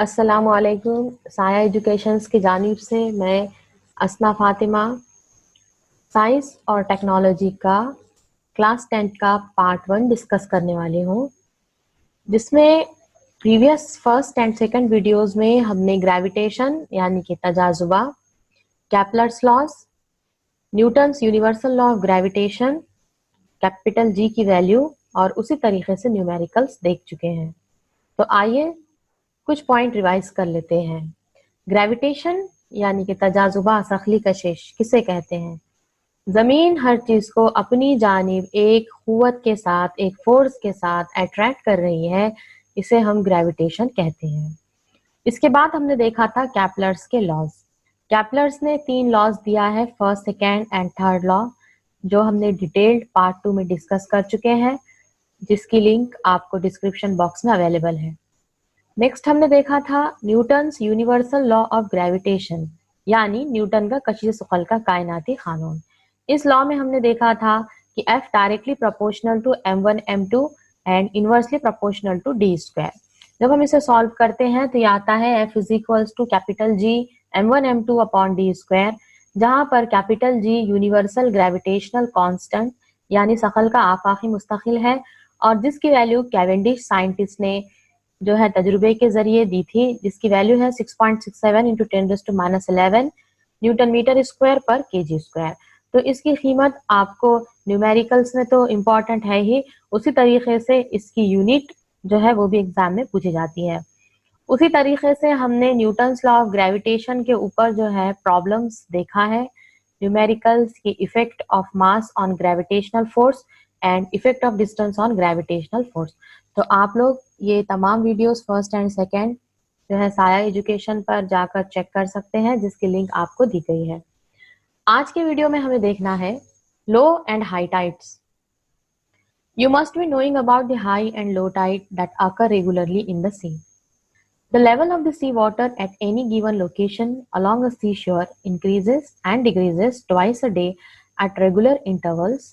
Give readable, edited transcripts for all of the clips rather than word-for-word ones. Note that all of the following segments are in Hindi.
अस्सलामुअलैकुम। साया एजुकेशंस की जानिब से मैं असना फातिमा साइंस और टेक्नोलॉजी का क्लास 10 का पार्ट 1 डिस्कस करने वाली हूँ, जिसमें previous first and second videos में हमने ग्रेविटेशन यानी कि तजाजुबा, Kepler's laws, Newton's universal law of gravitation, capital G की वैल्यू और उसी तरीके से न्यूमेरिकल्स देख चुके हैं। तो आइए कुछ पॉइंट रिवाइज कर लेते हैं। ग्रेविटेशन यानी कि तजाजुबा सखली कशिश किसे कहते हैं? जमीन हर चीज को अपनी जानिब एक कुव्वत के साथ, एक फोर्स के साथ अट्रैक्ट कर रही है, इसे हम ग्रेविटेशन कहते हैं। इसके बाद हमने देखा था कैपलर्स के लॉज। कैपलर्स ने 3 लॉज दिया है, first, second and third law, जो हमने डिटेल्ड पार्ट 2 में डिस्कस कर चुके हैं, जिसकी लिंक आपको डिस्क्रिप्शन बॉक्स में अवेलेबल है। नेक्स्ट हमने देखा था Newton's universal law of gravitation, यानी न्यूटन का कशिश सुकल का कायनाती कानून। इस लॉ में हमने देखा था कि F directly proportional to m1 m2 and inversely proportional to d square. जब हम इसे सॉल्व करते हैं तो ये आता है F is equals to capital G m1 m2 upon d square, जहां पर capital G universal gravitational constant यानी सकल का आफाकी मुस्तकिल है, और जिसकी वैल्यू कैवेंडिश साइंटिस्ट ने जो है तजुर्बे के जरिए दी थी, जिसकी वैल्यू है 6.67 इंटू 10⁻11 न्यूटन मीटर स्क्वायर पर केजी स्क्वायर। तो इसकी कीमत आपको न्यूमेरिकल्स में तो इम्पोर्टेंट है ही, उसी तरीके से इसकी यूनिट जो है वो भी एग्जाम में पूछी जाती है। उसी तरीके से हमने न्यूटन्स लॉ ऑफ ग्रेविटेशन के ऊपर जो है प्रॉब्लम्स देखा है, न्यूमेरिकल्स की effect of mass on gravitational force and effect of distance on gravitational force. तो आप लोग ये तमाम वीडियोस फर्स्ट एंड सेकेंड जो है साया एजुकेशन पर जाकर चेक कर सकते हैं, जिसकी लिंक आपको दी गई है। आज के वीडियो में हमें देखना है low and high tides. You must be knowing about the high and low tide that occur regularly in the sea. The level of the sea water at any given location along a seashore increases and decreases twice a day at regular intervals.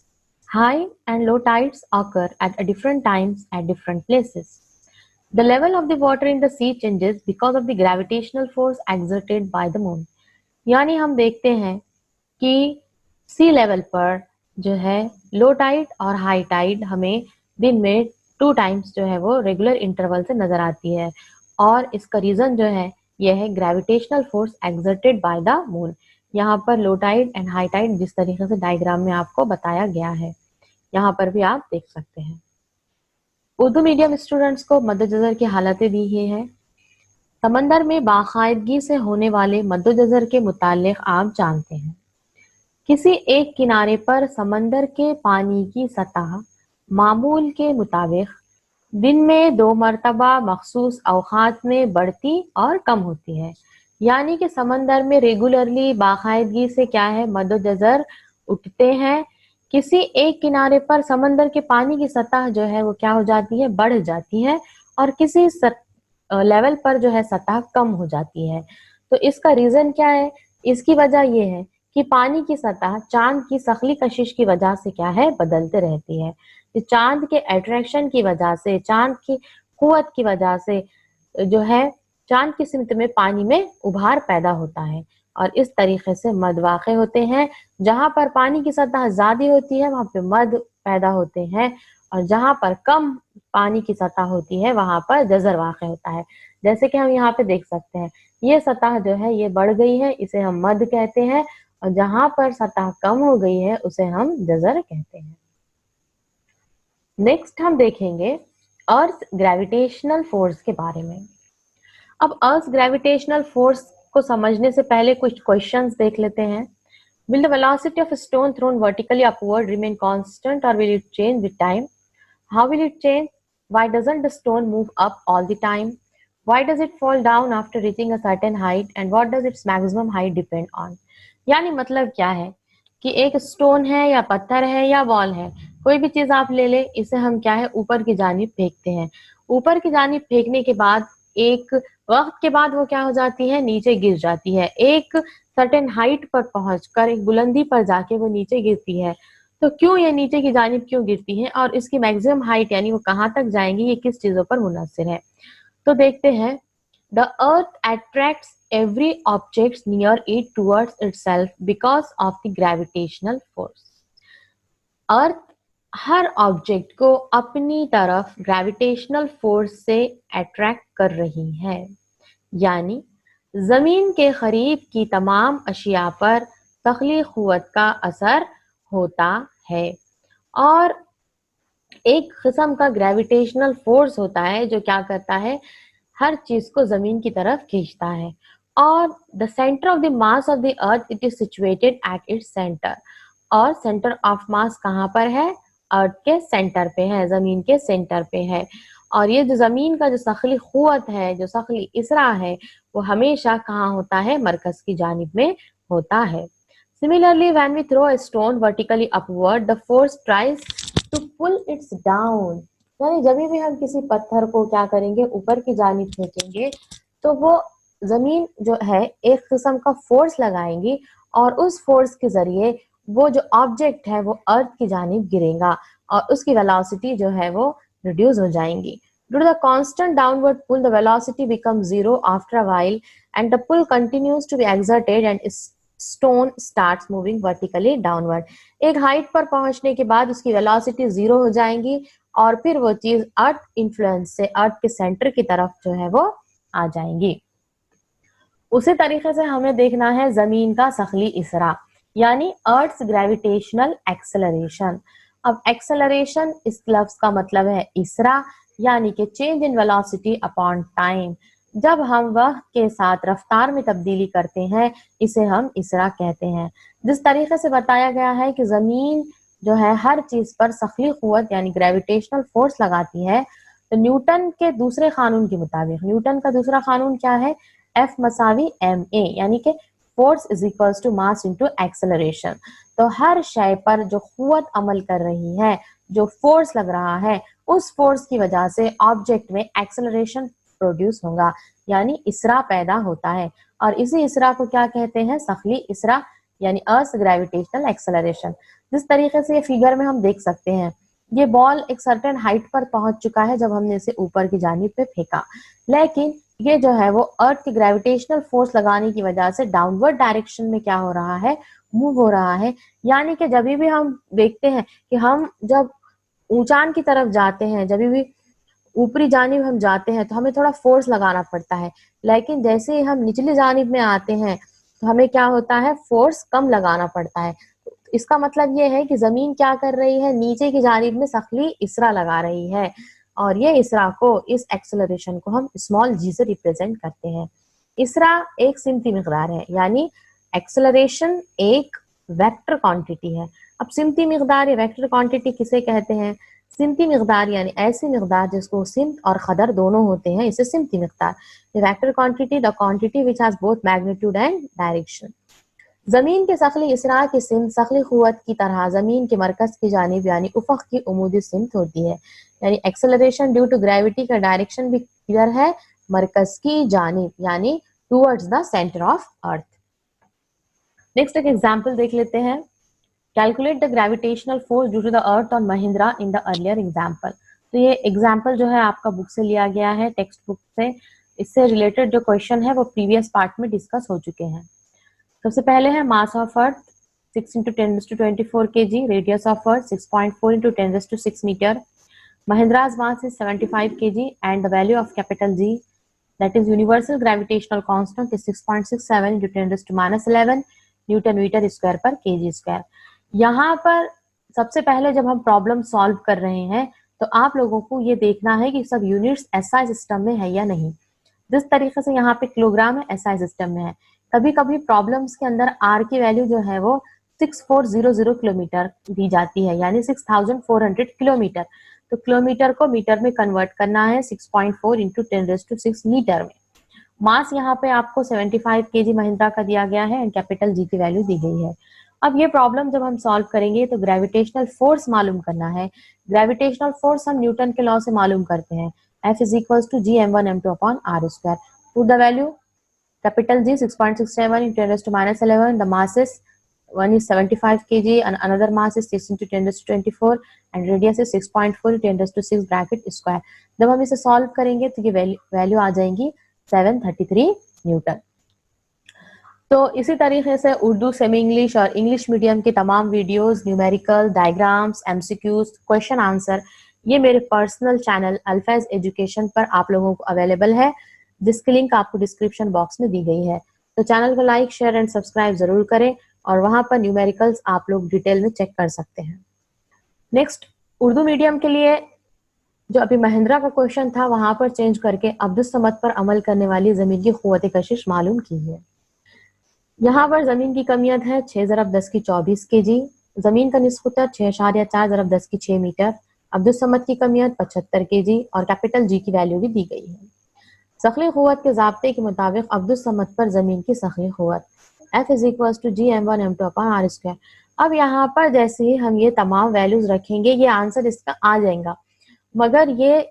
High and low tides occur at different times at different places. The level of the water in the sea changes because of the gravitational force exerted by the moon. यानी हम देखते हैं कि सी लेवल पर जो है लो टाइड और हाई टाइड हमें दिन में 2 टाइम्स जो है वो रेगुलर इंटरवल से नजर आती है, और इसका रीजन जो है यह है gravitational force exerted by the moon. यहाँ पर low tide and high tide जिस तरीके से डायग्राम में आपको बताया गया है, यहाँ पर भी आप देख सकते हैं। उर्दू मीडियम स्टूडेंट्स को मद्देनजर की हालतें दी गई हैं। समंदर में बाकायदगी से होने वाले मद्देनजर के मुतालिक आप जानते हैं, किसी एक किनारे पर समंदर के पानी की सतह मामूल के मुताबिक दिन में 2 मरतबा मखसूस औकात में बढ़ती और कम होती है। यानी कि समंदर में रेगुलरली बाकायदगी से क्या है, मद्देनजर उठते हैं। किसी एक किनारे पर समंदर के पानी की सतह जो है वो क्या हो जाती है, बढ़ जाती है, और किसी लेवल पर जो है सतह कम हो जाती है। तो इसका रीजन क्या है? इसकी वजह यह है कि पानी की सतह चांद की सखली कशिश की वजह से क्या है, बदलते रहती है। चांद के अट्रैक्शन की वजह से, चांद की कुव्वत की वजह से जो है चांद की सिमत में पानी में उभार पैदा होता है, और इस तरीके से मद वाक़े होते हैं। जहां पर पानी की सतह ज्यादा होती है वहां पे मद पैदा होते हैं, और जहां पर कम पानी की सतह होती है वहां पर जज़र वाक़े होता है। जैसे कि हम यहाँ पे देख सकते हैं, ये सतह जो है ये बढ़ गई है, इसे हम मद कहते हैं, और जहां पर सतह कम हो गई है उसे हम जज़र कहते हैं। नेक्स्ट हम देखेंगे अर्थ ग्रेविटेशनल फोर्स के बारे में। अब अर्थ ग्रेविटेशनल फोर्स को समझने से पहले कुछ क्वेश्चंस देख लेते हैं। Will the velocity of a stone thrown vertically upward remain constant or will it change with time? How will it change? Why doesn't the stone move up all the time? Why does it fall down after reaching a certain height? And what does its maximum height depend on? यानी मतलब क्या है कि एक स्टोन है या पत्थर है या बॉल है, कोई भी चीज आप ले ले, इसे हम क्या है ऊपर की जानिब फेंकते हैं। ऊपर की जानिब फेंकने के बाद एक वक्त के बाद वो क्या हो जाती है, नीचे गिर जाती है। एक सर्टेन हाइट पर पहुंचकर, एक बुलंदी पर जाके वो नीचे गिरती है। तो क्यों ये नीचे की जानिब क्यों गिरती है, और इसकी मैक्सिमम हाइट यानी वो कहाँ तक जाएंगी, ये किस चीजों पर मुनहसर है। तो देखते हैं The earth attracts every object near it towards itself because of the gravitational force. Earth her object को अपनी तरफ ग्रेविटेशनल फोर्स से अट्रैक्ट कर रही है, यानी जमीन के करीब की तमाम अशिया पर तख्लीक क़ुव्वत का असर होता है और एक किस्म का ग्रेविटेशनल फोर्स होता है जो क्या करता है, हर चीज को जमीन की तरफ खींचता है। और the centre of the mass of the earth it is situated at its centre, और सेंटर ऑफ मास कहाँ पर है, अर्थ के सेंटर पे है, जमीन के सेंटर पे है। और ये जो जमीन का जो सखली क़ुव्वत है, जो सखली इसरा है, वो हमेशा कहाँ होता है, मरकज की जानिब में होता है। Similarly, when we throw a stone vertically upward, the force tries to pull it down. यानी जब भी हम किसी पत्थर को क्या करेंगे, ऊपर की जानिब फेंकेंगे, तो वो जमीन जो है एक किस्म का फोर्स लगाएंगी और उस फोर्स के जरिए वो जो ऑब्जेक्ट है वो अर्थ की जानिब गिरेगा और उसकी वेलोसिटी जो है वो रिड्यूस हो जाएंगी। Due to the constant downward pull, the velocity becomes zero after a while, and the pull continues to be exerted and stone starts moving vertically downward. एक हाइट पर पहुंचने के बाद उसकी वेलोसिटी जीरो हो जाएंगी और फिर वो चीज अर्थ इन्फ्लुएंस से अर्थ के सेंटर की तरफ जो है वो आ जाएंगी। उसी तरीके से हमें देखना है जमीन का सखली इसरा, यानी अर्थ्स ग्रेविटेशनल एक्सेलरेशन। अब एक्सेलरेशन इस लफ्ज का मतलब है इसरा, यानी कि change in velocity upon time. जब हम वक्त के साथ रफ्तार में तब्दीली करते हैं, इसे हम इसरा कहते हैं। जिस तरीके से बताया गया है कि जमीन जो है हर चीज पर सखली क़ुव्वत यानी ग्रेविटेशनल फोर्स लगाती है, तो न्यूटन के दूसरे कानून के मुताबिक, न्यूटन का दूसरा कानून क्या है, F मसावी ma, यानी कि force is equals to mass into acceleration. तो हर शय पर जो क़ुव्वत अमल कर रही है, जो फोर्स लग रहा है, उस फोर्स की वजह से ऑब्जेक्ट में एक्सेलरेशन प्रोड्यूस होगा, यानी इसरा पैदा होता है। और इसी इसरा को क्या कहते हैं, सखली इसरा, यानी अर्थ ग्रेविटेशनल एक्सेलरेशन। जिस तरीके से ये फिगर में हम देख सकते हैं, ये बॉल एक सर्टेन हाइट पर पहुंच चुका है जब हमने इसे ऊपर की जानिब पे फेंका, लेकिन ये जो है वो अर्थ की ग्रेविटेशनल फोर्स लगाने की वजह से डाउनवर्ड डायरेक्शन में क्या हो रहा है, मूव हो रहा है। यानी कि जब भी हम देखते हैं कि हम जब ऊंचान की तरफ जाते हैं, जब भी ऊपरी जानिब हम जाते हैं तो हमें थोड़ा फोर्स लगाना पड़ता है, लेकिन जैसे ही हम निचली जानिब में आते हैं तो हमें क्या होता है, फोर्स कम लगाना पड़ता है। इसका मतलब ये है कि जमीन क्या कर रही है, नीचे की जानिब में सखली इसरा लगा रही है, और ये इसरा को, इस एक्सेलरेशन को हम स्मॉल जी से रिप्रेजेंट करते हैं। इसरा एक सिमती मिकदार है, यानी एक्सेलरेशन एक वेक्टर क्वांटिटी है। अब सिमती मिकदार या वेक्टर क्वांटिटी किसे कहते हैं, सिमती मिकदार यानी ऐसी मिकदार जिसको सिमत और कदर दोनों होते हैं, इसे सिमती मिकदार। Vector quantity the quantity which has both magnitude and direction. जमीन के सखली इसरा की सिमत सखली क़ुव्वत की तरह जमीन के मरकज की जानिब यानी उफ़क़ की उमूदी सिमत होती है, यानी एक्सेलरेशन ड्यू टू ग्रेविटी का डायरेक्शन भी किधर है, मरकज की जानिब, यानी towards the centre of earth. Next एक एग्जांपल देख लेते हैं। Calculate the gravitational force due to the earth on Mahindra in the earlier example. तो ये एग्जांपल जो है आपका बुक से लिया गया है, टेक्स्ट बुक से। इससे रिलेटेड जो क्वेश्चन है वो प्रीवियस पार्ट में डिस्कस हो चुके हैं। सबसे पहले है mass of earth 6 × 10⁻24 kg, radius of earth 6.4 × 10⁶ metre, Mahindra's mass is 75 kg and the value of capital G, that is universal gravitational constant, is 6.67 × 10⁻11 Newton metre square पर kg स्क्वायर। यहाँ पर सबसे पहले जब हम प्रॉब्लम सॉल्व कर रहे हैं तो आप लोगों को ये देखना है कि सब यूनिट्स एसआई सिस्टम में है या नहीं। जिस तरीके से यहाँ पे किलोग्राम है, एसआई सिस्टम में है। कभी कभी प्रॉब्लम्स के अंदर आर की वैल्यू जो है वो 6400 किलोमीटर दी जाती है, यानी 6400 किलोमीटर। तो किलोमीटर को मीटर में कन्वर्ट करना है 6.4 × 10⁶ मीटर में। मास यहाँ पे आपको 75 kg महिंद्रा का दिया गया है एंड कैपिटल जी की वैल्यू दी गई है। अब ये प्रॉब्लम जब हम सॉल्व करेंगे तो ग्रेविटेशनल फोर्स मालूम करना है। ग्रेविटेशनल फोर्स हम न्यूटन के लॉ से मालूम करते हैं, F = Gm1m2/r²। Put the value, capital G 6.67 × 10⁻11, the masses, one is 75 kg and another mass is 6 × 10⁻24 and radius is 6.4 × 10⁶ bracket square. जब हम इसे सॉल्व करेंगे तो ये वैल्यू आ जाएंगी 733 न्यूटन। तो इसी तरीके से उर्दू, सेमी इंग्लिश और इंग्लिश मीडियम की तमाम videos, numerical, diagrams, MCQs, question answer, ये मेरे पर्सनल चैनल अल्फैज एजुकेशन पर आप लोगों को अवेलेबल है, जिसकी लिंक आपको डिस्क्रिप्शन बॉक्स में दी गई है। तो चैनल को लाइक, शेयर एंड सब्सक्राइब जरूर करें और वहां पर न्यूमेरिकल्स आप लोग डिटेल में चेक कर सकते हैं। नेक्स्ट, उर्दू मीडियम के लिए जो अभी महिंद्रा का क्वेश्चन था वहां पर चेंज करके अब्दुस समद पर अमल करने वाली जमीन की क़ुव्वत कशिश मालूम की है। यहाँ पर जमीन की कमियत है 6 ज़रब 10 की 24 kg, जमीन का निस्फ उत्तर 6.4 ज़रब 10 की 6 मीटर, अब्दुस समद की कमियत 75 kg और कैपिटल जी की वैल्यू भी दी गई है। सखली क़ुव्वत के ज़ाब्ते के मुताबिक अब्दुस समद पर जमीन की सखली क़ुव्वत F = G m1m2/r²। अब यहाँ पर जैसे ही हम ये तमाम वैल्यूज रखेंगे ये आंसर इसका आ जाएगा, मगर ये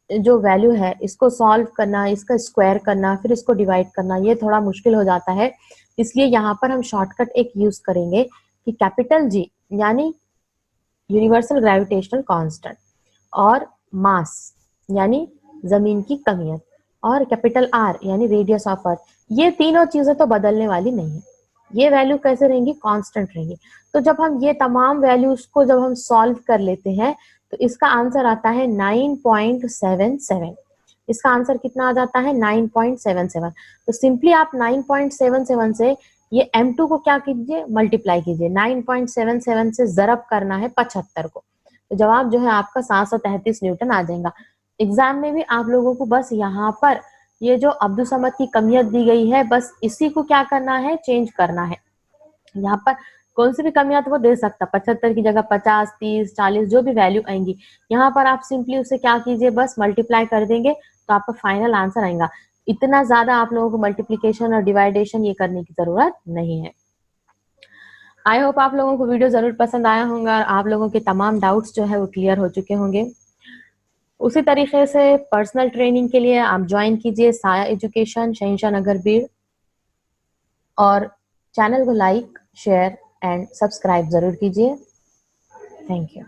जो वैल्यू है इसको सॉल्व करना, इसका स्क्वायर करना, फिर इसको डिवाइड करना, ये थोड़ा मुश्किल हो जाता है। इसलिए यहाँ पर हम शॉर्टकट एक यूज करेंगे कि कैपिटल जी यानी यूनिवर्सल ग्रेविटेशनल कांस्टेंट और मास यानी जमीन की कमियत और कैपिटल आर यानी रेडियस ऑफ अर्थ, ये तीनों चीजें तो बदलने वाली नहीं है। ये वैल्यू कैसे रहेंगी? कांस्टेंट रहेंगी। तो जब हम ये तमाम वैल्यूज को जब हम सॉल्व कर लेते हैं तो इसका आंसर आता है 9.77। इसका आंसर कितना आ जाता है? 9.77। तो सिंपली आप 9.77 से ये m2 को क्या कीजिए? मल्टीप्लाई कीजिए। 9.77 से ज़रब करना है 75 को, तो जवाब जो है आपका 733 न्यूटन आ जाएगा। एग्जाम में भी आप लोगों को बस यहाँ पर ये जो अब्दुस समद की कमियत दी गई है, बस इसी को क्या करना है? चेंज करना है। यहाँ पर कौन सी भी कमियत वो दे सकता, 75 की जगह 50, 30, 40 जो भी वैल्यू आएंगी, यहाँ पर आप सिंपली उसे क्या कीजिए? बस मल्टीप्लाई कर देंगे तो आपका फाइनल आंसर आएगा। इतना ज्यादा आप लोगों को मल्टीप्लीकेशन और डिवाइडेशन ये करने की जरूरत नहीं है। आई होप आप लोगों को वीडियो जरूर पसंद आया होगा और आप लोगों के तमाम डाउट्स जो है वो क्लियर हो चुके होंगे। उसी तरीके से पर्सनल ट्रेनिंग के लिए आप ज्वाइन कीजिए साया एजुकेशन, शहंशाह नगर, बीड़, और चैनल को लाइक, शेयर एंड सब्सक्राइब जरूर कीजिए। Thank you.